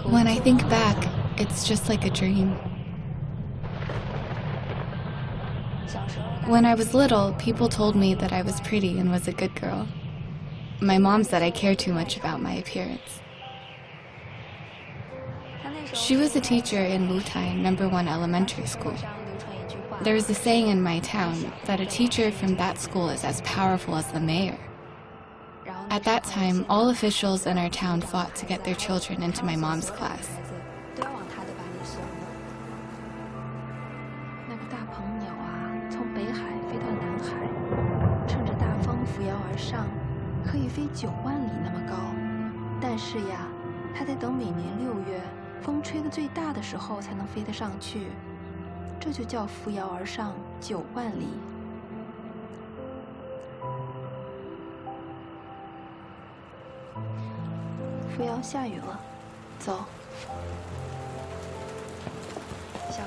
When I think back, it's just like a dream. When I was little, people told me that I was pretty and was a good girl. My mom said I cared too much about my appearance. She was a teacher in Wutai #1 elementary school. There was a saying in my town that a teacher from that school is as powerful as the mayor. At that time, all officials in our town fought to get their children into my mom's class.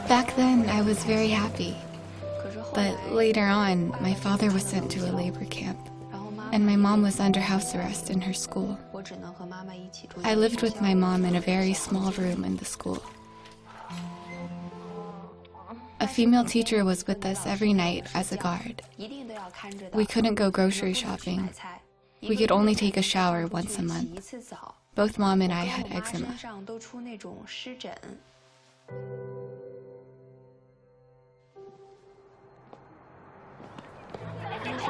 Back then, I was very happy. But later on, my father was sent to a labor camp, and my mom was under house arrest in her school. I lived with my mom in a very small room in the school. A female teacher was with us every night as a guard. We couldn't go grocery shopping. We could only take a shower once a month. Both Mom and I had eczema.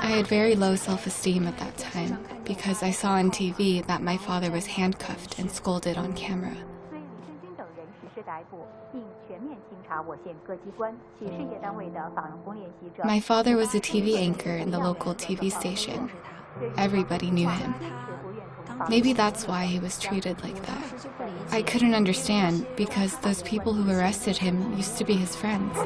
I had very low self-esteem at that time because I saw on TV that my father was handcuffed and scolded on camera. My father was a TV anchor in the local TV station. Everybody knew him. Maybe that's why he was treated like that. I couldn't understand because those people who arrested him used to be his friends.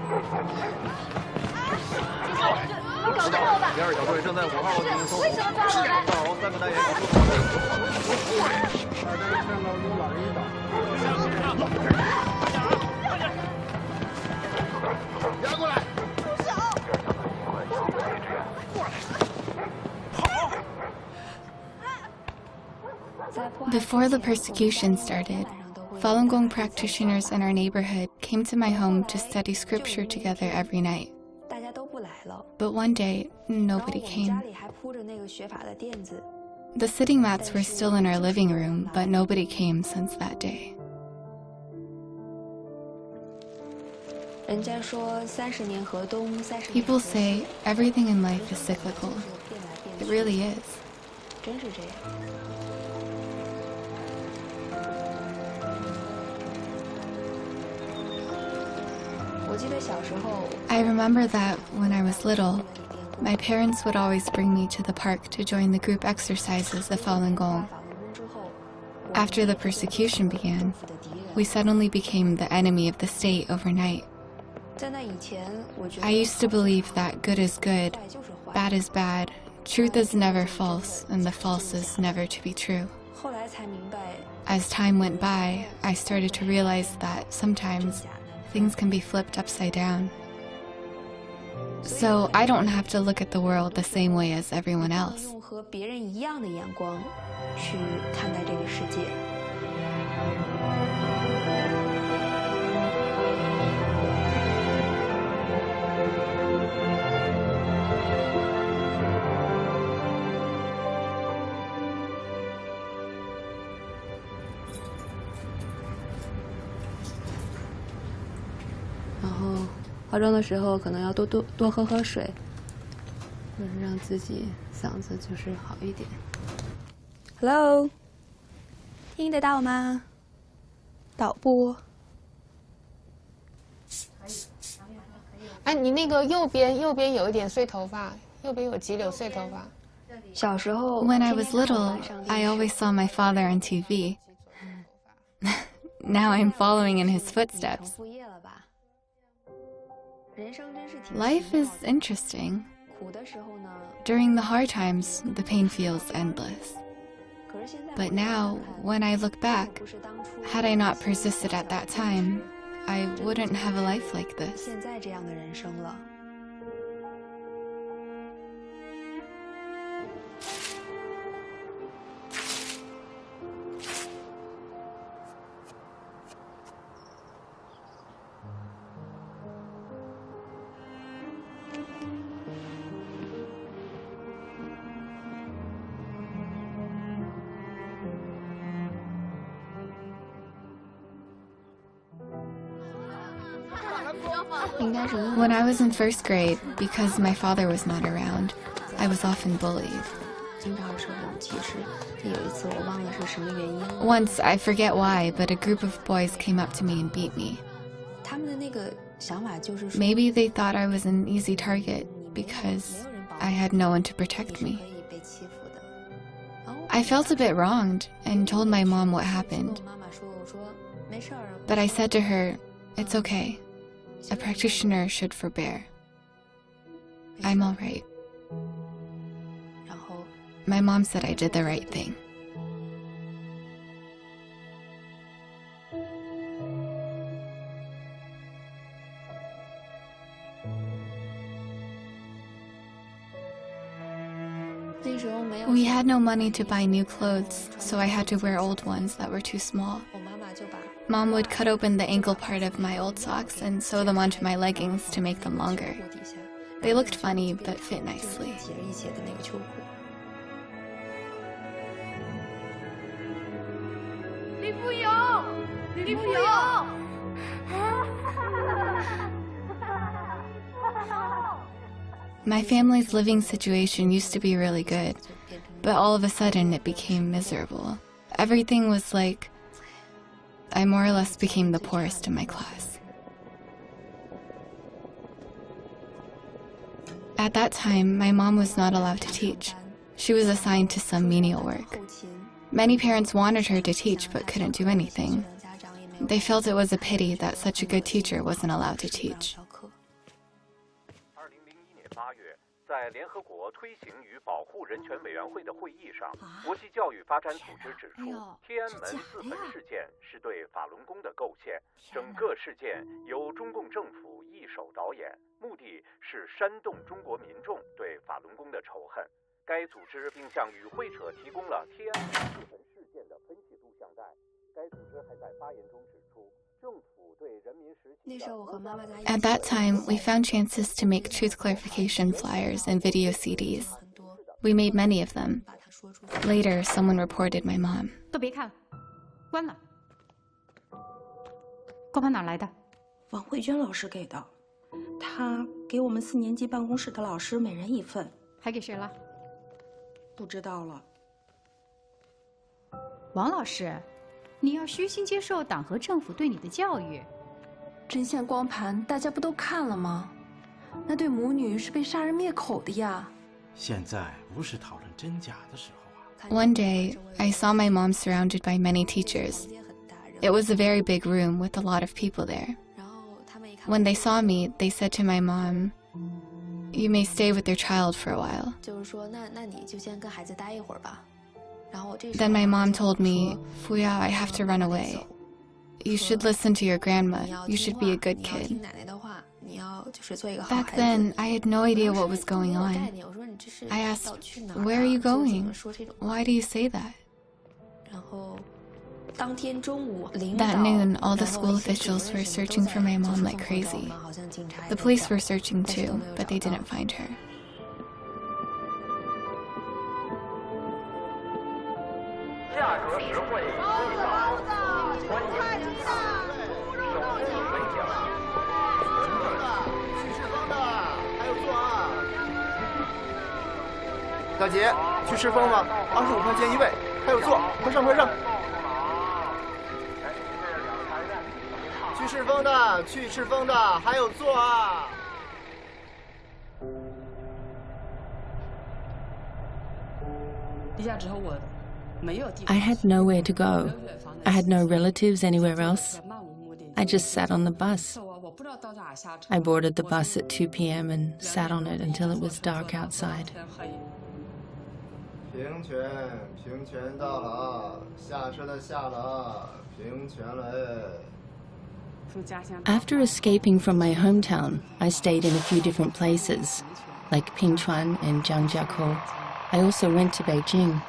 Before the persecution started, Falun Gong practitioners in our neighborhood came to my home to study scripture together every night. But one day, nobody came. The sitting mats were still in our living room, but nobody came since that day. People say everything in life is cyclical. It really is. I remember that when I was little, my parents would always bring me to the park to join the group exercises of Falun Gong. After the persecution began, we suddenly became the enemy of the state overnight. I used to believe that good is good, bad is bad, truth is never false, and the false is never to be true. As time went by, I started to realize that sometimes things can be flipped upside down. So I don't have to look at the world the same way as everyone else.化妆的时候可能要多喝水，就是让自己嗓子就是好一点。Hello， 听得到吗？导播。哎，你那个右边有一点碎头发，右边有几绺碎头发。小时候 When I was little, I always saw my father on TV. Now I'm following in his footsteps. Life is interesting. During the hard times, the pain feels endless. But now, when I look back, had I not persisted at that time, I wouldn't have a life like this. When I was in first grade, because my father was not around, I was often bullied. Once, I forget why, but a group of boys came up to me and beat me. Maybe they thought I was an easy target because I had no one to protect me. I felt a bit wronged and told my mom what happened. But I said to her, "It's okay. A practitioner should forbear. I'm all right." My mom said I did the right thing. We had no money to buy new clothes, so I had to wear old ones that were too small. Mom would cut open the ankle part of my old socks and sew them onto my leggings to make them longer. They looked funny, but fit nicely. My family's living situation used to be really good, but all of a sudden it became miserable. Everything was like I more or less became the poorest in my class. At that time, my mom was not allowed to teach. She was assigned to some menial work. Many parents wanted her to teach but couldn't do anything. They felt it was a pity that such a good teacher wasn't allowed to teach. 在联合国推行与保护人权委员会的会议上，国际教育发展组织指出，天安门自焚事件是对法轮功的构陷，整个事件由中共政府一手导演，目的是煽动中国民众对法轮功的仇恨。该组织并向与会者提供了天安门自焚事件的分析录像带。该组织还在发言中指出，政府。At that time, we found chances to make truth clarification flyers and video CDs. We made many of them. Later, someone reported my mom. 都别看了，关了。光盘哪来的？王慧娟老师给的，她给我们4年级办公室的老师每人1份。还给谁了？不知道了。王老师，你要虚心接受党和政府对你的教育。 针线光盘大家不都看了吗？那对母女是被杀人灭口的呀。现在不是讨论真假的时候啊。One day, I saw my mom surrounded by many teachers. It was a very big room with a lot of people there. When they saw me, they said to my mom, "You may stay with your child for a while." Then my mom told me, "Fuyao, I have to run away. You should listen to your grandma. You should be a good kid." Back then, I had no idea what was going on. I asked, "Where are you going? Why do you say that?" That noon, all the school officials were searching for my mom like crazy. The police were searching too, but they didn't find her. 大姐，去赤峰吗？25块钱一位，还有座，快上快上！去赤峰的，去赤峰的，还有座啊！ I had nowhere to go. I had no relatives anywhere else. I just sat on the bus. I boarded the bus at 2 p.m. and sat on it until it was dark outside. 平权，平权到了啊！下车的下了啊！平权了哎。 After escaping from my hometown, I stayed in a few different places, like Pingchuan and Jiangjiakou. I also went to Beijing.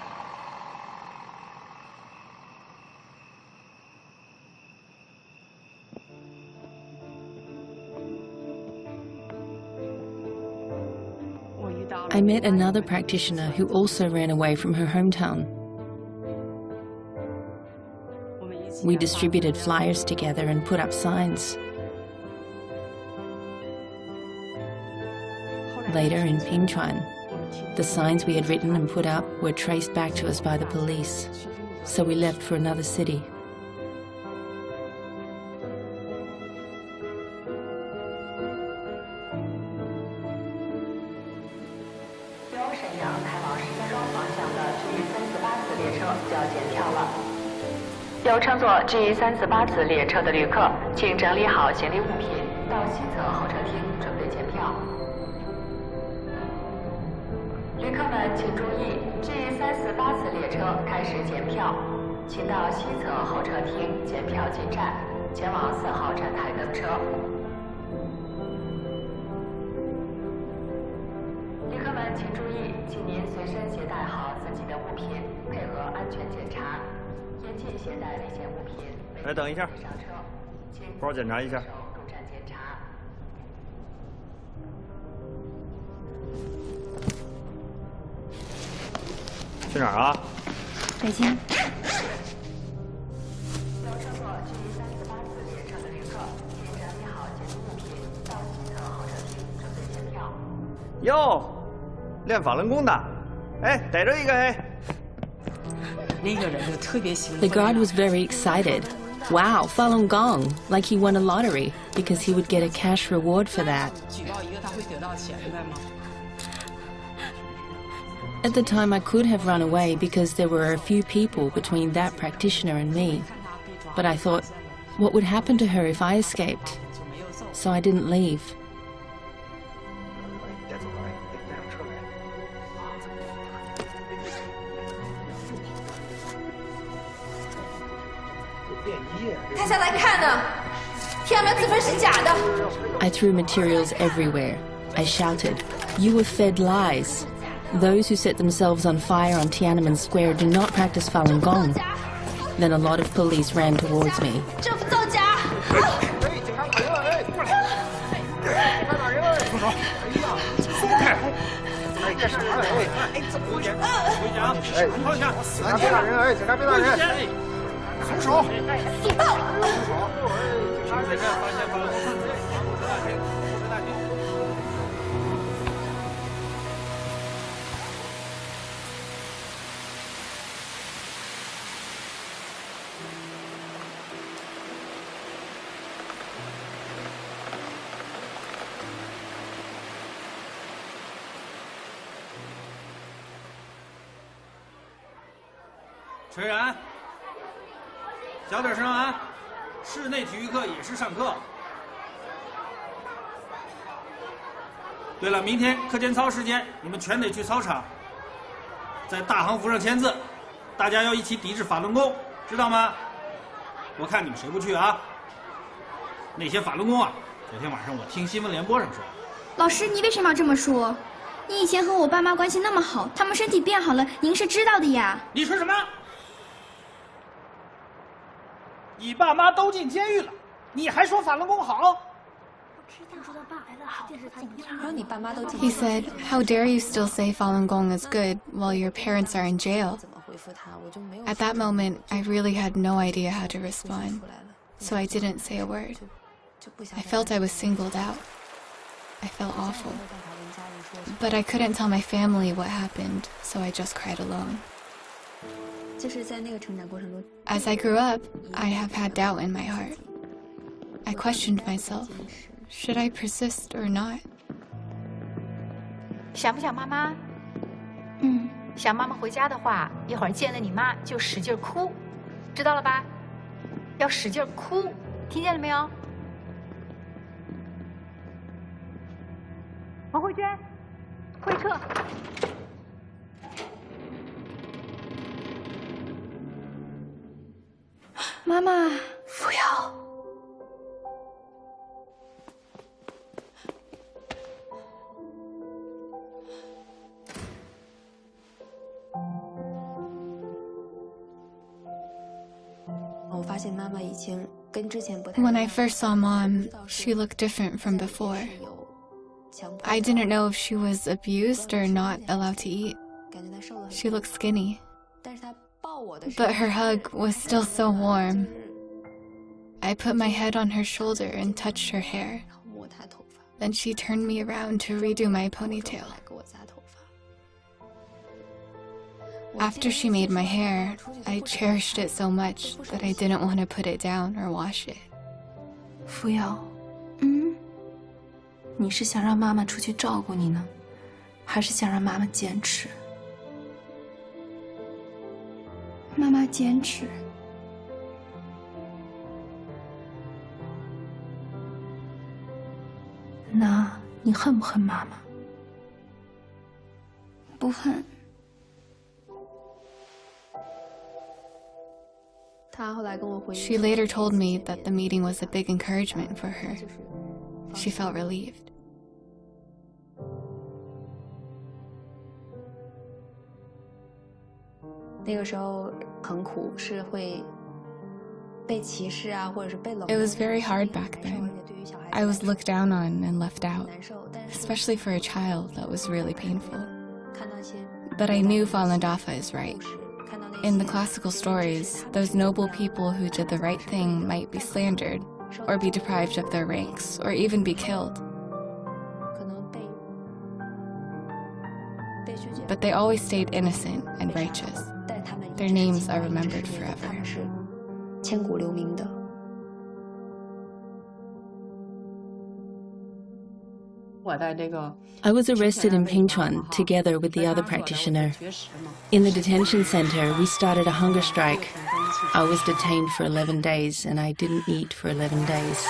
I met another practitioner who also ran away from her hometown. We distributed flyers together and put up signs. later in Pingchuan. The signs we had written and put up were traced back to us by the police, so we left for another city. G348 次列车的旅客，请整理好行李物品，到西侧候车厅准备检票。旅客们请注意 ，G348 次列车开始检票，请到西侧候车厅检票进站，前往4号站台登车。旅客们请注意，请您随身携带好自己的物品，配合安全检查。 严禁携带危险物品。来，等一下，包检查一下。入站检查。去哪儿啊？北京。有乘坐 G348次列车的旅客，请整理好行李物品，到西侧候车厅准备检票。哟，练法轮功的，哎，逮着一个哎。 The guard was very excited. Wow, Falun Gong, like he won a lottery, because he would get a cash reward for that. At the time, I could have run away because there were a few people between that practitioner and me. But I thought, what would happen to her if I escaped? So I didn't leave. I threw materials everywhere. I shouted, "You were fed lies. Those who set themselves on fire on Tiananmen Square do not practice Falun Gong." Then a lot of police ran towards me.垂然，小点声啊！室内体育课也是上课。对了，明天课间操时间，你们全得去操场，在大横幅上签字，大家要一起抵制法轮功，知道吗？我看你们谁不去啊？那些法轮功啊，昨天晚上我听新闻联播上说。老师，你为什么要这么说？你以前和我爸妈关系那么好，他们身体变好了，您是知道的呀。你说什么？你爸妈都进监狱了，你还说法轮功好？He said, "How dare you still say Falun Gong is good while your parents are in jail?" At that moment, I really had no idea how to respond, so I didn't say a word. I felt I was singled out. I felt awful. But I couldn't tell my family what happened, so I just cried alone. As I grew up, I have had doubt in my heart. I questioned myself. Should I persist or not? 想不想妈妈？想妈妈回家的话，一会儿见了你妈就使劲哭，知道了吧？要使劲哭，听见了没有？王慧娟，会客。妈妈，扶摇。When I first saw Mom, she looked different from before. I didn't know if she was abused or not allowed to eat. She looked skinny. But her hug was still so warm. I put my head on her shoulder and touched her hair. Then she turned me around to redo my ponytail. After she made my hair, I cherished it so much that I didn't want to put it down or wash it. Fuyao, 你是想让妈妈出去照顾你呢，还是想让妈妈坚持？妈妈坚持。那你恨不恨妈妈？不恨。She later told me that the meeting was a big encouragement for her. She felt relieved. 那个时候很苦，是会被歧视啊，或者是被冷落。 It was very hard back then. I was looked down on and left out, especially for a child. That was really painful. But I knew Falun Dafa is right. In the classical stories, those noble people who did the right thing might be slandered, or be deprived of their ranks, or even be killed. But they always stayed innocent and righteous. Their names are remembered forever. 千古留名的。 I was arrested in Pingchuan together with the other practitioner. In the detention center, we started a hunger strike. I was detained for 11 days and I didn't eat for 11 days.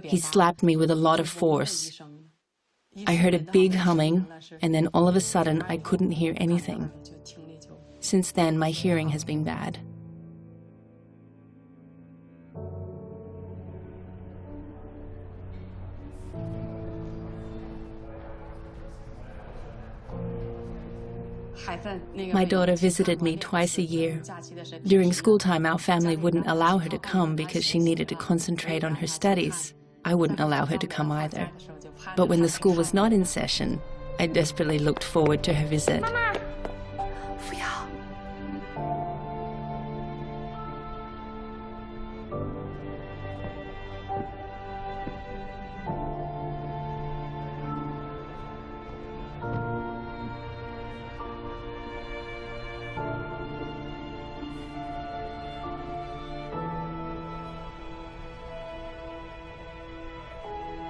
He slapped me with a lot of force. I heard a big humming, and then all of a sudden I couldn't hear anything. Since then, my hearing has been bad. My daughter visited me twice a year. During school time, our family wouldn't allow her to come because she needed to concentrate on her studies. I wouldn't allow her to come either. But when the school was not in session, I desperately looked forward to her visit. Mama! Fuyao!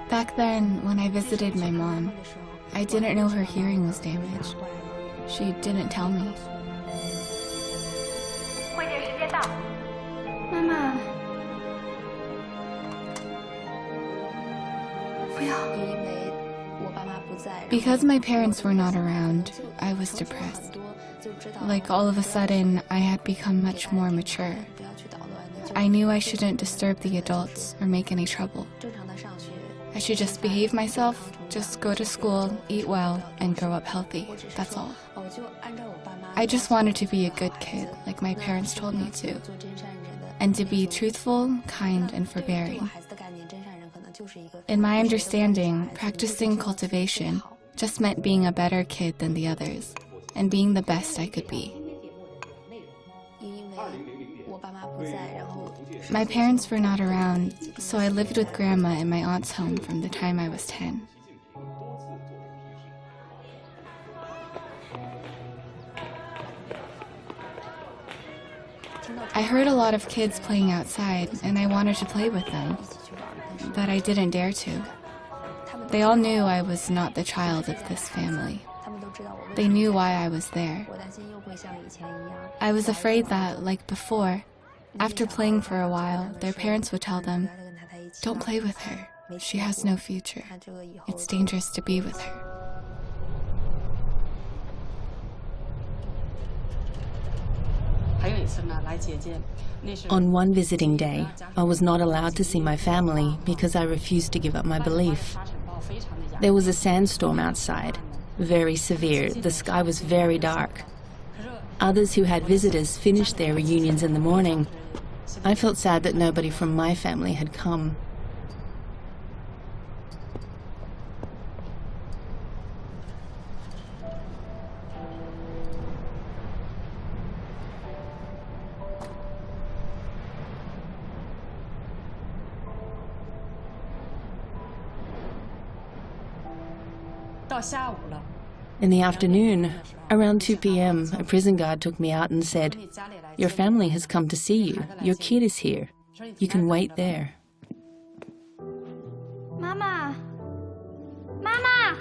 Back then, when I visited my mom, I didn't know her hearing was damaged. She didn't tell me. 会电时间到。妈妈。Because my parents were not around, I was depressed. Like all of a sudden, I had become much more mature. I knew I shouldn't disturb the adults or make any trouble. I should just behave myself, just go to school, eat well, and grow up healthy. That's all. I just wanted to be a good kid, like my parents told me to, and to be truthful, kind, and forbearing. In my understanding, practicing cultivation just meant being a better kid than the others, and being the best I could be. My parents were not around, so I lived with Grandma in my aunt's home from the time I was 10. I heard a lot of kids playing outside, and I wanted to play with them, but I didn't dare to. They all knew I was not the child of this family. They knew why I was there. I was afraid that, like before, after playing for a while, their parents would tell them, "Don't play with her. She has no future. It's dangerous to be with her." On one visiting day, I was not allowed to see my family because I refused to give up my belief. There was a sandstorm outside, very severe. The sky was very dark. Others who had visitors finished their reunions in the morning. I felt sad that nobody from my family had come. In the afternoon, around 2 p.m., a prison guard took me out and said, "Your family has come to see you. Your kid is here. You can wait there." Mama! Mama!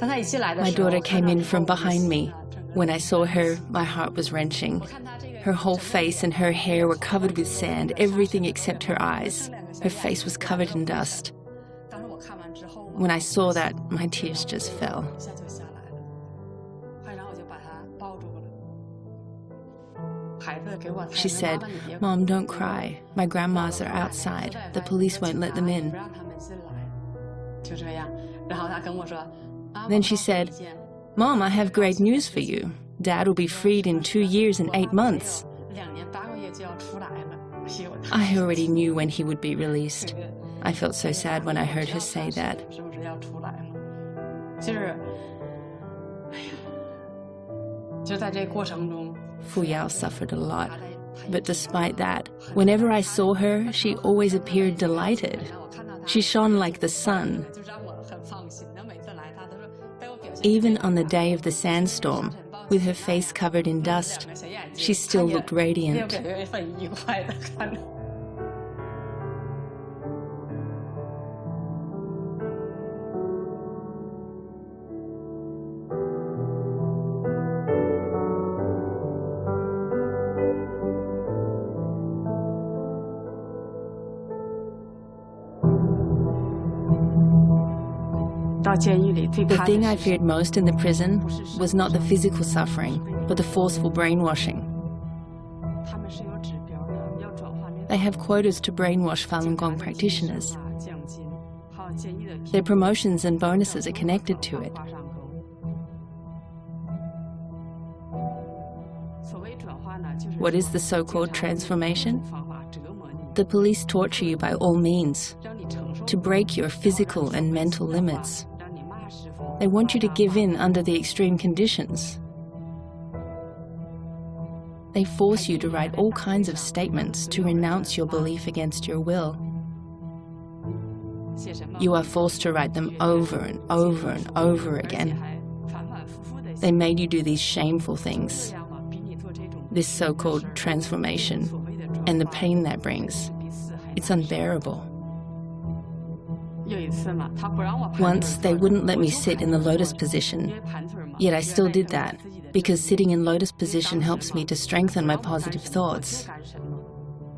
My daughter came in from behind me. When I saw her, my heart was wrenching. Her whole face and her hair were covered with sand, everything except her eyes. Her face was covered in dust. When I saw that, my tears just fell. She said, "Mom, don't cry. My grandmas are outside. The police won't let them in." Then she said, "Mom, I have great news for you. Dad will be freed in 2 years and 8 months." I already knew when he would be released. I felt so sad when I heard her say that. Fuyao suffered a lot, but despite that, whenever I saw her, she always appeared delighted. She shone like the sun. Even on the day of the sandstorm, with her face covered in dust, she still looked radiant. The thing I feared most in the prison was not the physical suffering, but the forceful brainwashing. They have quotas to brainwash Falun Gong practitioners. Their promotions and bonuses are connected to it. What is the so-called transformation? The police torture you by all means, to break your physical and mental limits. They want you to give in under the extreme conditions. They force you to write all kinds of statements to renounce your belief against your will. You are forced to write them over and over and over again. They made you do these shameful things, this so-called transformation, and the pain that brings. It's unbearable. Once, they wouldn't let me sit in the lotus position, yet I still did that, because sitting in lotus position helps me to strengthen my positive thoughts.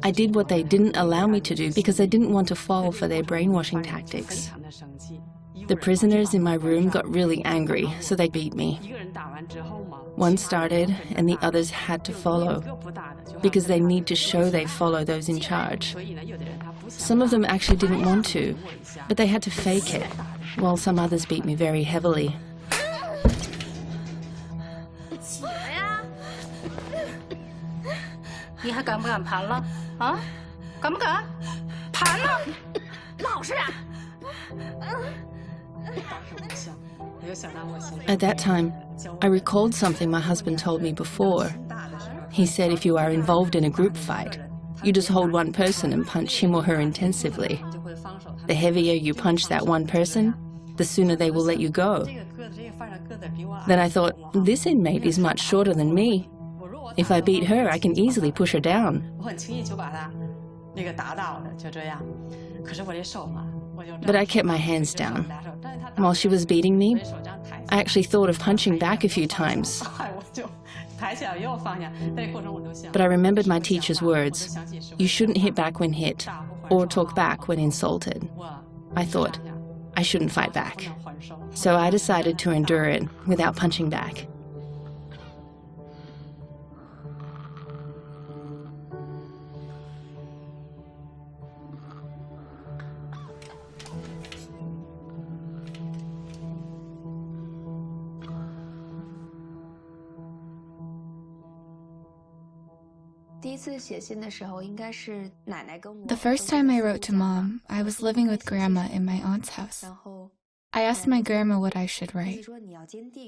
I did what they didn't allow me to do because I didn't want to fall for their brainwashing tactics. The prisoners in my room got really angry, so they beat me. One started, and the others had to follow, because they need to show they follow those in charge. Some of them actually didn't want to, but they had to fake it, while some others beat me very heavily. At that time, I recalled something my husband told me before. He said if you are involved in a group fight, you just hold one person and punch him or her intensively. The heavier you punch that one person, the sooner they will let you go. Then I thought, this inmate is much shorter than me. If I beat her, I can easily push her down. But I kept my hands down. While she was beating me, I actually thought of punching back a few times. But I remembered my teacher's words. You shouldn't hit back when hit, or talk back when insulted. I thought, I shouldn't fight back. So I decided to endure it without punching back. The first time I wrote to Mom, I was living with Grandma in my aunt's house. I asked my grandma what I should write.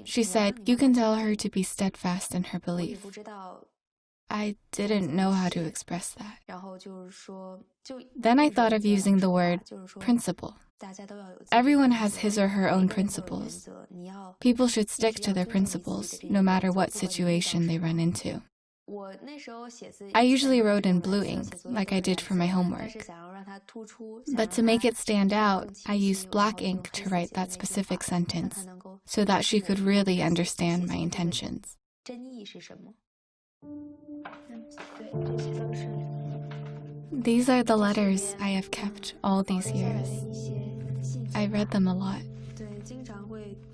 She said, you can tell her to be steadfast in her belief. I didn't know how to express that. Then I thought of using the word principle. Everyone has his or her own principles. People should stick to their principles, no matter what situation they run into. I usually wrote in blue ink, like I did for my homework. But to make it stand out, I used black ink to write that specific sentence, so that she could really understand my intentions. These are the letters I have kept all these years. I read them a lot.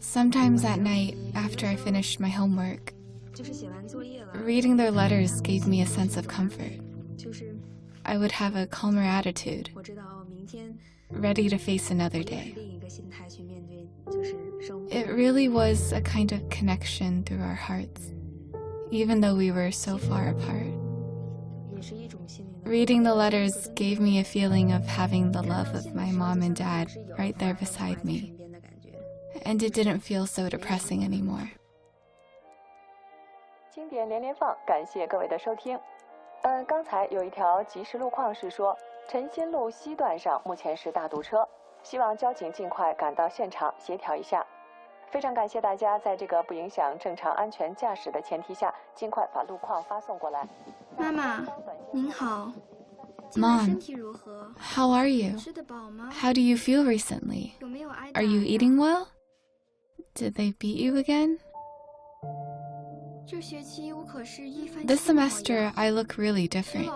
Sometimes at night, after I finished my homework, reading their letters gave me a sense of comfort. I would have a calmer attitude, ready to face another day. It really was a kind of connection through our hearts, even though we were so far apart. Reading the letters gave me a feeling of having the love of my mom and dad right there beside me, and it didn't feel so depressing anymore. 经典连连放，感谢各位的收听。刚才有一条即时路况是说，晨兴路西段上目前是大堵车，希望交警尽快赶到现场协调一下。非常感谢大家在这个不影响正常安全驾驶的前提下，尽快把路况发送过来。妈妈，您好。 Mom, how are you? How do you feel recently? Are you eating well? Did they beat you again? This semester, I look really different.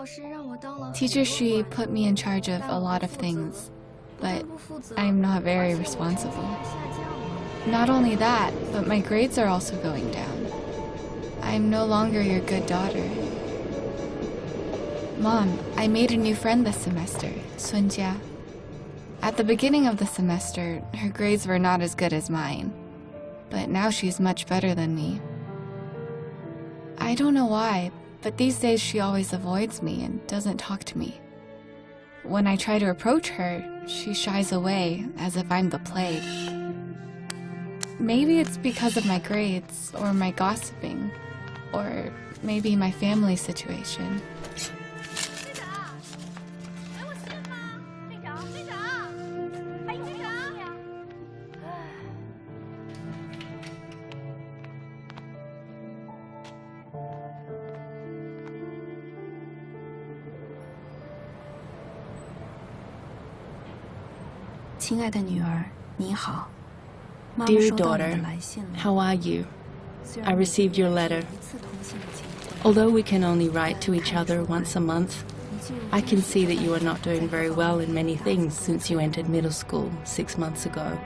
Teacher Shi put me in charge of a lot of things, but I'm not very responsible. Not only that, but my grades are also going down. I'm no longer your good daughter. Mom, I made a new friend this semester, Sunjia. At the beginning of the semester, her grades were not as good as mine, but now she's much better than me. I don't know why, but these days she always avoids me and doesn't talk to me. When I try to approach her, she shies away as if I'm the plague. Maybe it's because of my grades, or my gossiping, or maybe my family situation. Dear daughter, how are you? I received your letter. Although we can only write to each other once a month, I can see that you are not doing very well in many things since you entered middle school 6 months ago.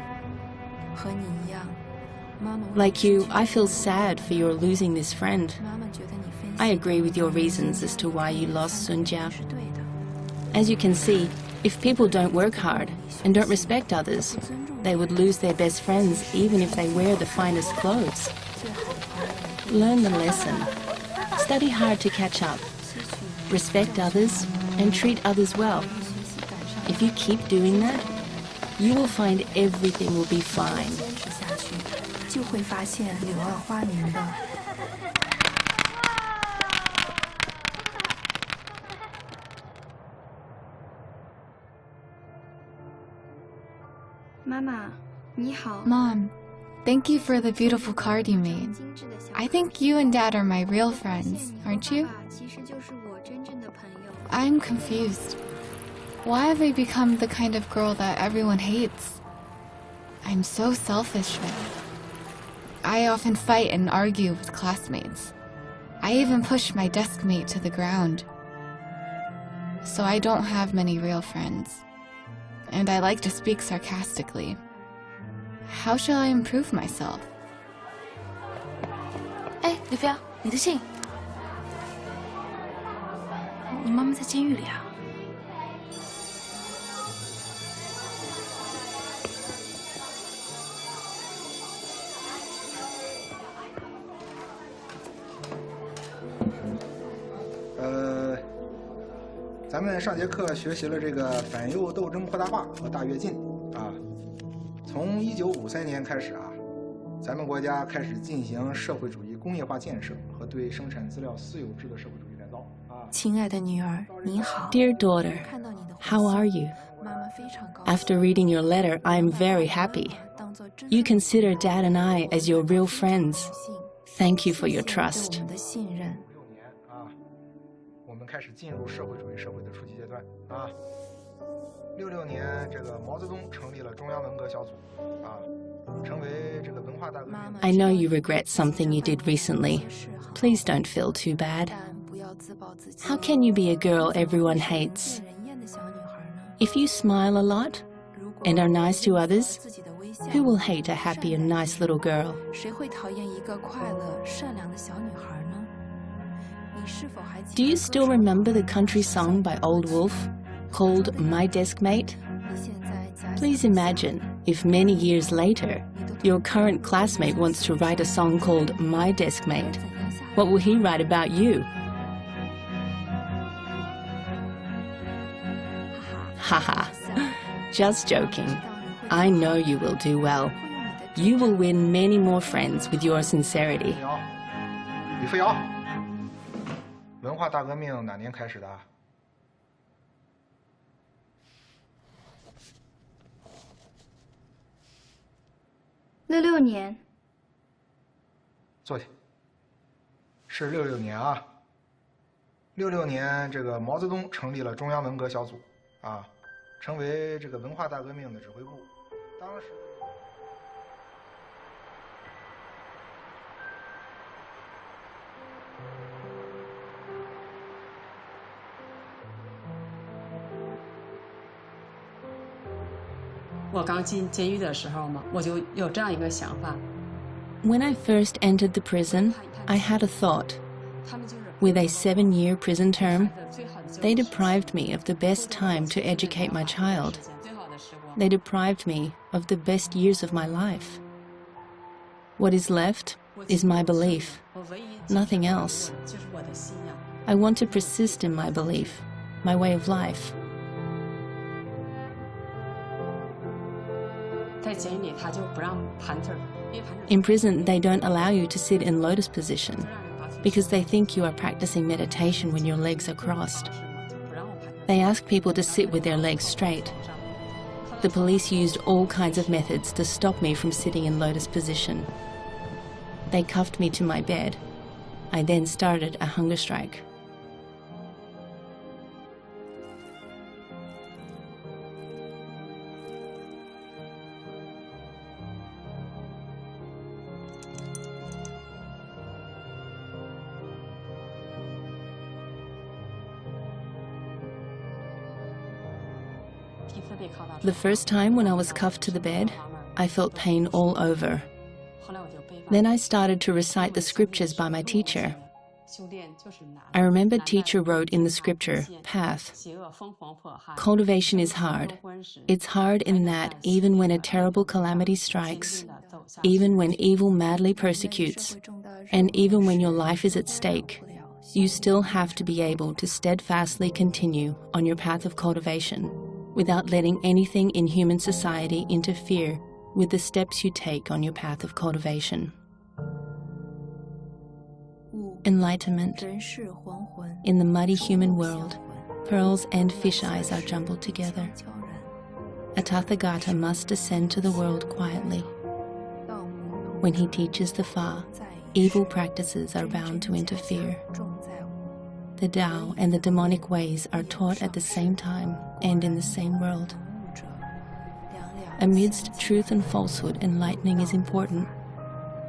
Like you, I feel sad for your losing this friend. I agree with your reasons as to why you lost Sunjia. As you can see, if people don't work hard and don't respect others, they would lose their best friends even if they wear the finest clothes. Learn the lesson. Study hard to catch up. Respect others and treat others well. If you keep doing that, you will find everything will be fine. 就会发现柳暗花明的。妈妈，你好。 Mom, thank you for the beautiful card you made. I think you and Dad are my real friends, aren't you? I'm confused. Why have I become the kind of girl that everyone hates? I'm so selfish now. I often fight and argue with classmates. I even push my desk mate to the ground. So I don't have many real friends. And I like to speak sarcastically. How shall I improve myself? 哎，李飞，你的信。你妈妈在监狱里啊。 咱们上节课学习了这个反右斗争扩大化和大跃进啊。从1953年开始啊，咱们国家开始进行社会主义工业化建设和对生产资料私有制的社会主义改造啊。亲爱的女儿，你好。 Dear daughter, how are you? After reading your letter, I am very happy. You consider Dad and I as your real friends. Thank you for your trust. 开始进入社会主义社会的初级阶段啊。66年，这个毛泽东成立了中央文革小组啊，成为这个文化大革命。I know you regret something you did recently. Please don't feel too bad. How can you be a girl everyone hates? If you smile a lot and are nice to others, who will hate a happy and nice little girl? 谁会讨厌一个快乐、善良的小女孩呢？ Do you still remember the country song by Old Wolf called My Desk Mate? Please imagine if many years later your current classmate wants to write a song called My Desk Mate. What will he write about you? Haha, just joking. I know you will do well. You will win many more friends with your sincerity. 李飞瑶。 文化大革命哪年开始的？66年。坐下。是66年啊。66年，这个毛泽东成立了中央文革小组啊，成为这个文化大革命的指挥部。当时。 我刚进监狱的时候嘛，我就有这样一个想法。When I first entered the prison, I had a thought. With a 7-year prison term, they deprived me of the best time to educate my child. They deprived me of the best years of my life. What is left is my belief, nothing else. I want to persist in my belief, my way of life. In prison, they don't allow you to sit in lotus position because they think you are practicing meditation when your legs are crossed. They ask people to sit with their legs straight. The police used all kinds of methods to stop me from sitting in lotus position. They cuffed me to my bed. I then started a hunger strike. The first time when I was cuffed to the bed, I felt pain all over. Then I started to recite the scriptures by my teacher. I remember teacher wrote in the scripture, path, cultivation is hard. It's hard in that even when a terrible calamity strikes, even when evil madly persecutes, and even when your life is at stake, you still have to be able to steadfastly continue on your path of cultivation without letting anything in human society interfere with the steps you take on your path of cultivation. Enlightenment. In the muddy human world, pearls and fish eyes are jumbled together. A Tathagata must descend to the world quietly. When he teaches the Fa, evil practices are bound to interfere. The Tao and the demonic ways are taught at the same time and in the same world. Amidst truth and falsehood, enlightening is important.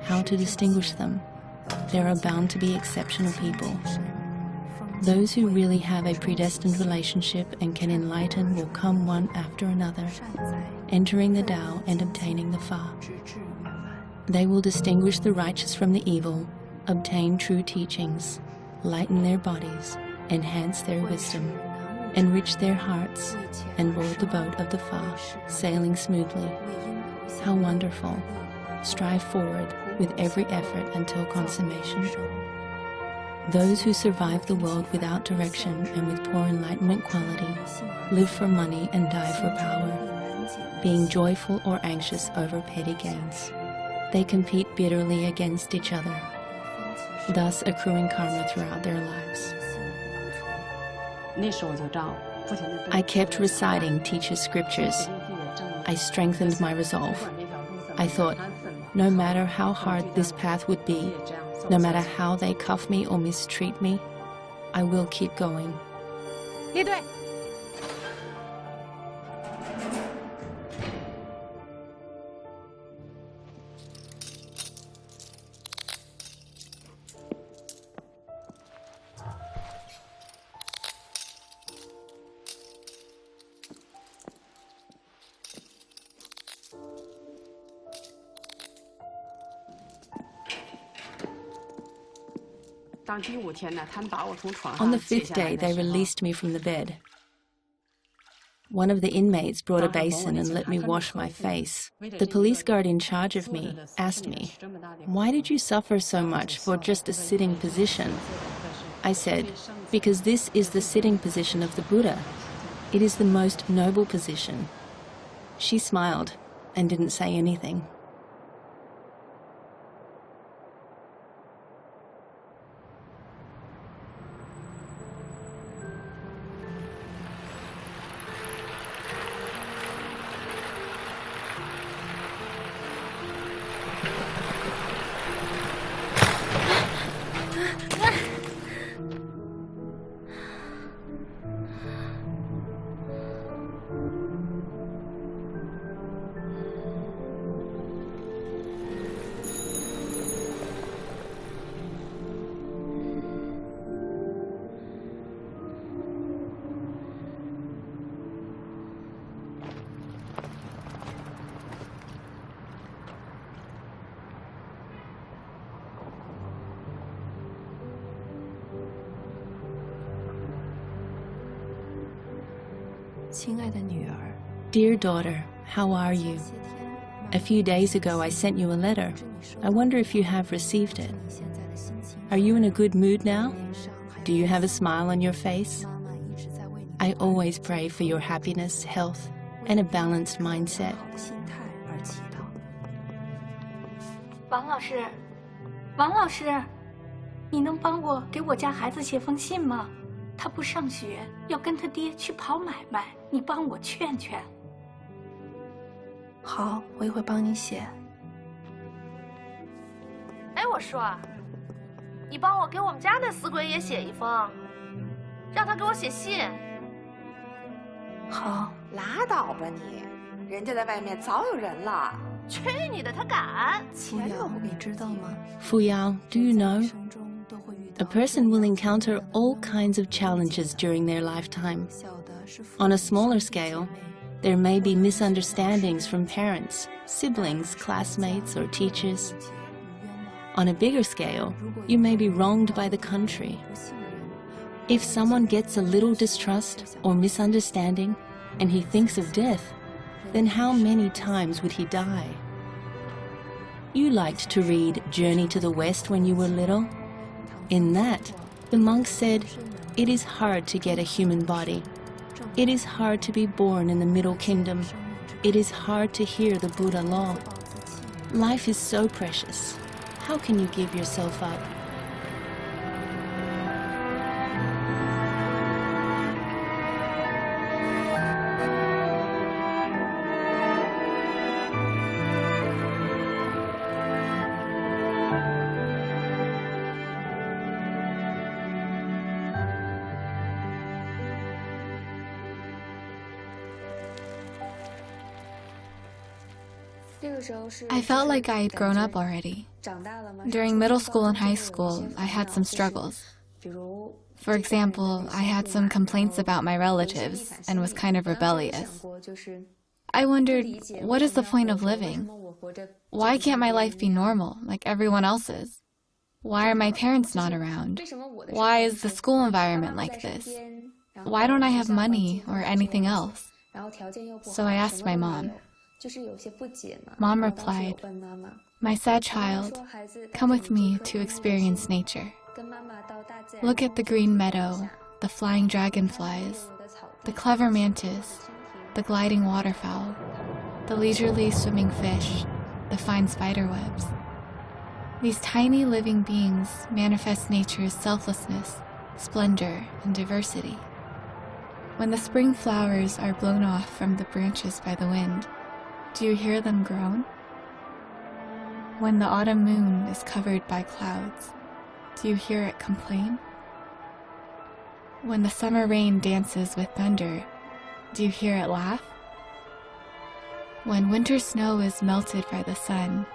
How to distinguish them? There are bound to be exceptional people. Those who really have a predestined relationship and can enlighten will come one after another, entering the Tao and obtaining the Fa. They will distinguish the righteous from the evil, obtain true teachings, lighten their bodies, enhance their wisdom, enrich their hearts, and board the boat of the Fa, sailing smoothly. How wonderful! Strive forward with every effort until consummation. Those who survive the world without direction and with poor enlightenment quality live for money and die for power, being joyful or anxious over petty gains. They compete bitterly against each other, thus accruing karma throughout their lives. I kept reciting teacher's scriptures. I strengthened my resolve. I thought, no matter how hard this path would be, no matter how they cuff me or mistreat me, I will keep going. 列队。 On the fifth day, they released me from the bed. One of the inmates brought a basin and let me wash my face. The police guard in charge of me asked me, "Why did you suffer so much for just a sitting position?" I said, "Because this is the sitting position of the Buddha. It is the most noble position." She smiled and didn't say anything. Dear daughter, how are you? A few days ago I sent you a letter. I wonder if you have received it. Are you in a good mood now? Do you have a smile on your face? I always pray for your happiness, health, and a balanced mindset. 王老师，王老师，你能帮我给我家孩子写封信吗？他不上学，要跟他爹去跑买卖，你帮我劝劝。好，我一会帮你写。哎，我说，你帮我给我们家那死鬼也写一封，让他给我写信。好。拉倒吧你，人家在外面早有人了。去你的，他敢！ Fuyao，你知道吗？ Fuyao, do you know? A person will encounter all kinds of challenges during their lifetime. On a smaller scale, there may be misunderstandings from parents, siblings, classmates, or teachers. On a bigger scale, you may be wronged by the country. If someone gets a little distrust or misunderstanding and he thinks of death, then how many times would he die? You liked to read Journey to the West when you were little. In that, the monk said, "It is hard to get a human body. It is hard to be born in the Middle Kingdom. It is hard to hear the Buddha law. Life is so precious. How can you give yourself up?" I felt like I had grown up already. During middle school and high school, I had some struggles. For example, I had some complaints about my relatives and was kind of rebellious. I wondered, what is the point of living? Why can't my life be normal, like everyone else's? Why are my parents not around? Why is the school environment like this? Why don't I have money or anything else? So I asked my mom. Mom replied, "My sad child, come with me to experience nature. Look at the green meadow, the flying dragonflies, the clever mantis, the gliding waterfowl, the leisurely swimming fish, the fine spider webs. These tiny living beings manifest nature's selflessness, splendor, and diversity. When the spring flowers are blown off from the branches by the wind, do you hear them groan? When the autumn moon is covered by clouds, do you hear it complain? When the summer rain dances with thunder, do you hear it laugh? When winter snow is melted by the sun,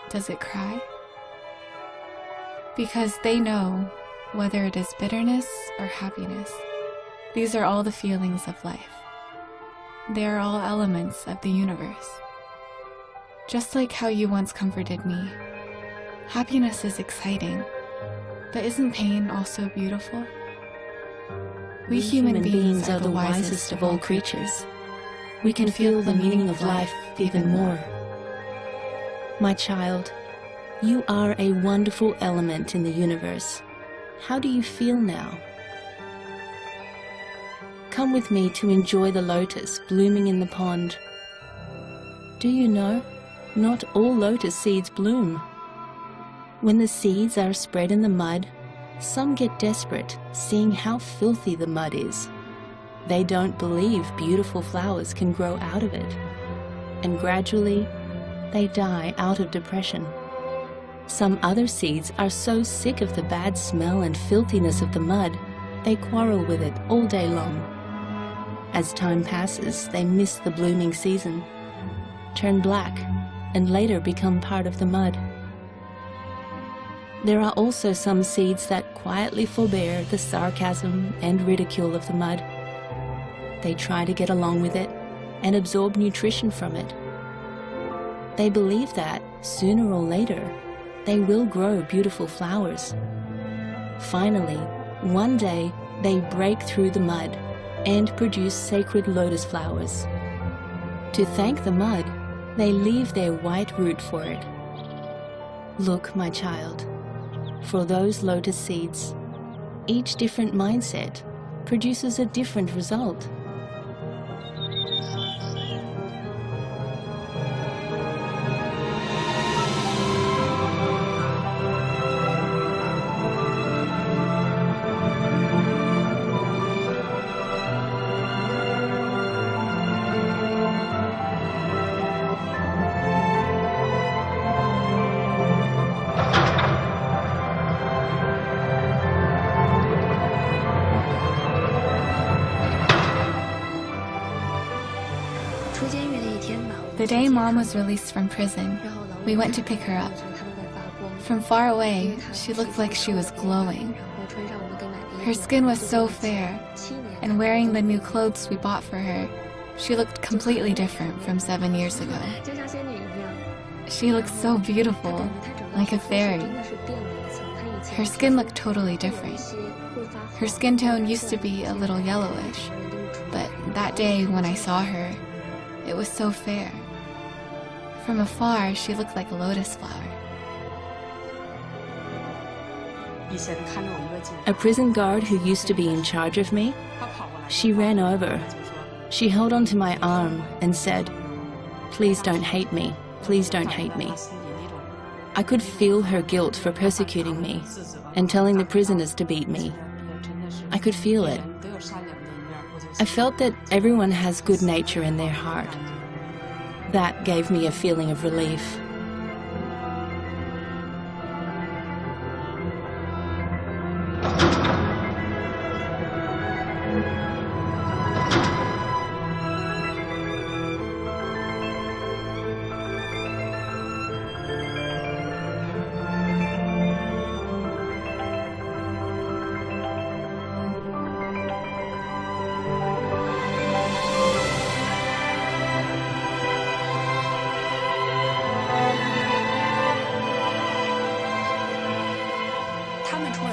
does it cry?" Because they know, whether it is bitterness or happiness, these are all the feelings of life. They are all elements of the universe. Just like how you once comforted me, happiness is exciting, but isn't pain also beautiful? We human beings are the wisest of all creatures. We can feel the meaning of life even more. My child, you are a wonderful element in the universe. How do you feel now? Come with me to enjoy the lotus blooming in the pond. Do you know, not all lotus seeds bloom. When the seeds are spread in the mud, some get desperate, seeing how filthy the mud is. They don't believe beautiful flowers can grow out of it. And gradually, they die out of depression. Some other seeds are so sick of the bad smell and filthiness of the mud, they quarrel with it all day long. As time passes, they miss the blooming season, turn black, and later become part of the mud. There are also some seeds that quietly forbear the sarcasm and ridicule of the mud. They try to get along with it and absorb nutrition from it. They believe that, sooner or later, they will grow beautiful flowers. Finally, one day, they break through the mud and produce sacred lotus flowers. To thank the mud, they leave their white root for it. Look, my child, for those lotus seeds, each different mindset produces a different result. The day Mom was released from prison, we went to pick her up. From far away, she looked like she was glowing. Her skin was so fair, and wearing the new clothes we bought for her, she looked completely different from 7 years ago. She looked so beautiful, like a fairy. Her skin looked totally different. Her skin tone used to be a little yellowish, but that day when I saw her, it was so fair. From afar, she looked like a lotus flower. A prison guard who used to be in charge of me, she ran over. She held onto my arm and said, "Please don't hate me. Please don't hate me." I could feel her guilt for persecuting me and telling the prisoners to beat me. I could feel it. I felt that everyone has good nature in their heart. That gave me a feeling of relief.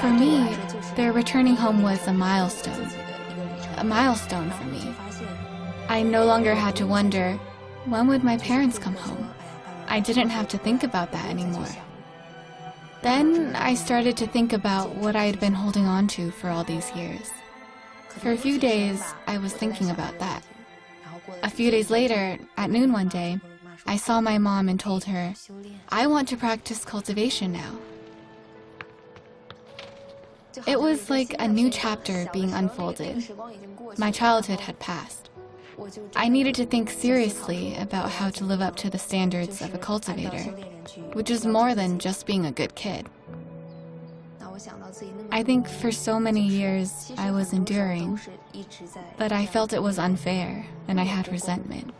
For me, their returning home was a milestone for me. I no longer had to wonder, when would my parents come home? I didn't have to think about that anymore. Then I started to think about what I had been holding on to for all these years. For a few days, I was thinking about that. A few days later, at noon one day, I saw my mom and told her, "I want to practice cultivation now." It was like a new chapter being unfolded. My childhood had passed. I needed to think seriously about how to live up to the standards of a cultivator, which is more than just being a good kid. I think for so many years I was enduring, but I felt it was unfair and I had resentment.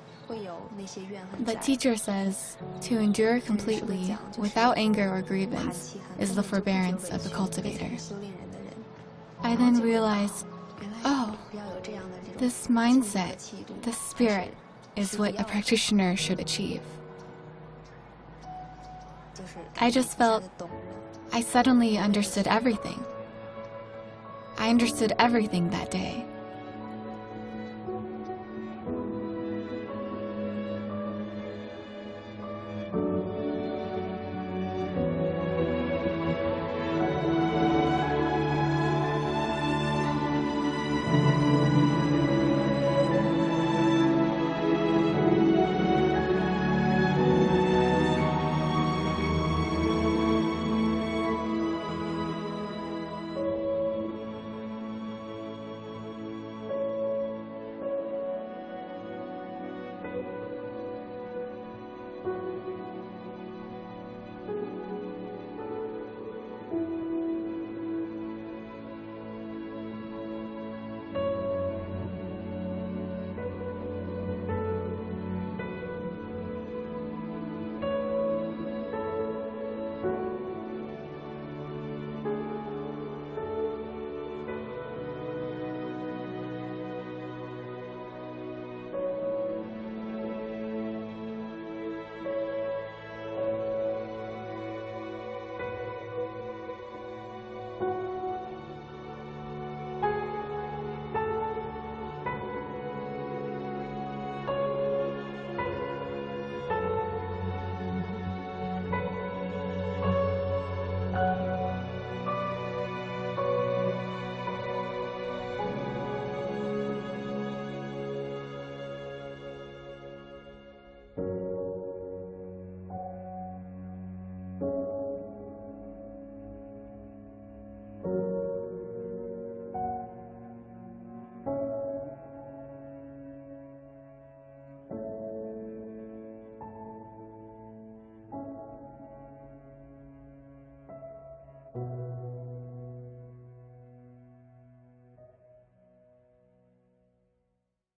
But teacher says to endure completely without anger or grievance is the forbearance of the cultivator. I then realized, oh, this mindset, this spirit, is what a practitioner should achieve. I just felt I suddenly understood everything. I understood everything that day.